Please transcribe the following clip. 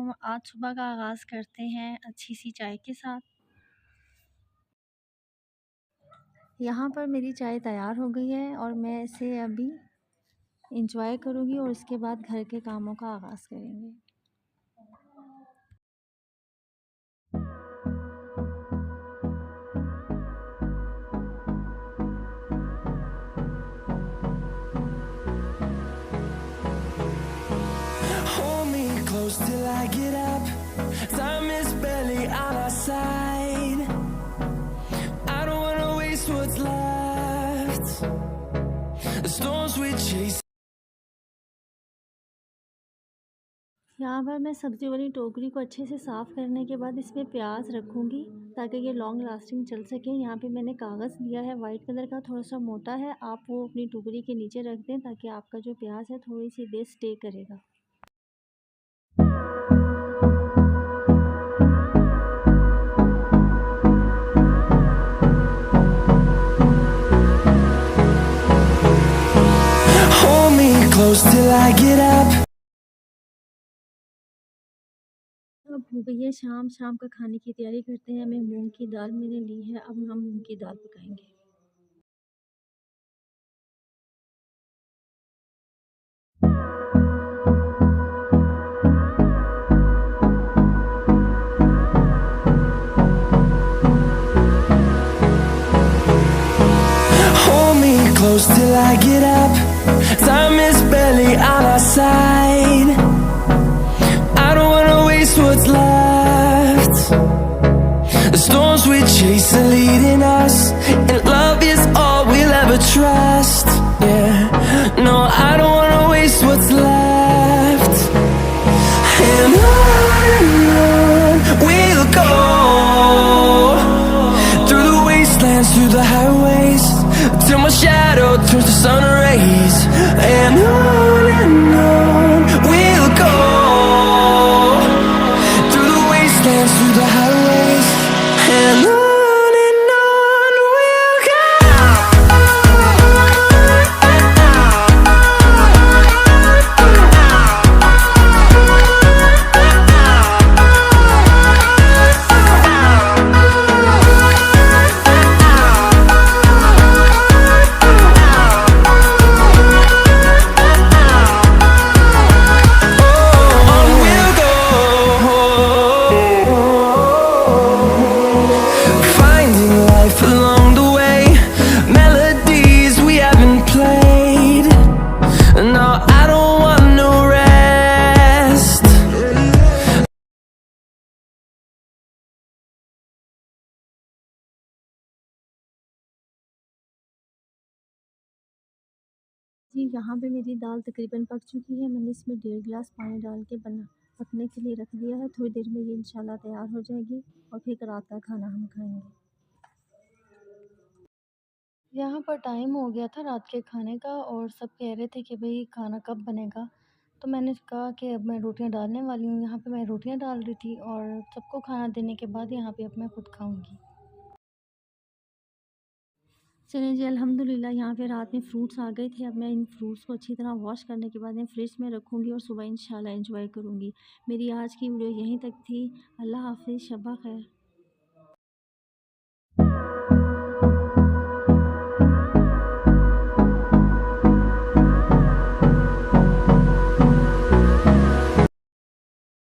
आज सुबह का आगाज़ करते हैं अच्छी सी चाय के साथ। यहाँ पर मेरी चाय तैयार हो गई है और मैं इसे अभी इंजॉय करूँगी और उसके बाद घर के कामों का आगाज़ करेंगे। Hold me close till I get up. Time is barely on our side. I don't wanna waste what's left. The storms we chase. यहाँ पर मैं सब्ज़ी वाली टोकरी को अच्छे से साफ़ करने के बाद इसमें प्याज रखूँगी ताकि ये लॉन्ग लास्टिंग चल सके। यहाँ पे मैंने कागज़ लिया है वाइट कलर का, थोड़ा सा मोटा है। आप वो अपनी टोकरी के नीचे रख दें ताकि आपका जो प्याज है थोड़ी सी देर स्टे करेगा। Hold me close till I get up. अब हो गई है शाम, शाम का खाने की तैयारी करते हैं। मैं मूंग की दाल मैंने ली है, अब हम मूंग की दाल पकाएंगे। Hold me close till I get up. Time is barely on our side. I don't wanna waste what's left. The storms we chase are leading us, and love is all we'll ever trust. Yeah, no, I don't wanna waste what's left. And on we'll go, through the wastelands, through the highways, till my shadow turns to sun rays. And on we'll go, through the wastelands, through the highways, and on we'll go. Finding life along the way, melodies we haven't played. No, I don't want no rest. जी यहाँ पे मेरी दाल तकरीबन पक चुकी है। मैंने इसमें 1.5 गिलास पानी डाल के पकने के लिए रख दिया है। थोड़ी देर में ये इंशाल्लाह तैयार हो जाएगी और फिर रात का खाना हम खाएंगे। यहाँ पर टाइम हो गया था रात के खाने का और सब कह रहे थे कि भाई खाना कब बनेगा। तो मैंने कहा कि अब मैं रोटियां डालने वाली हूँ। यहाँ पे मैं रोटियां डाल रही थी और सबको खाना देने के बाद यहाँ पे अब मैं खुद खाऊंगी। चलिए जी, अल्हम्दुलिल्लाह यहाँ पे रात में फ्रूट्स आ गए थे। अब मैं इन फ्रूट्स को अच्छी तरह वॉश करने के बाद मैं फ्रिज में रखूँगी और सुबह इंशाल्लाह एंजॉय करूँगी। मेरी आज की वीडियो यहीं तक थी। अल्लाह हाफ़िज़, शब ख़ैर।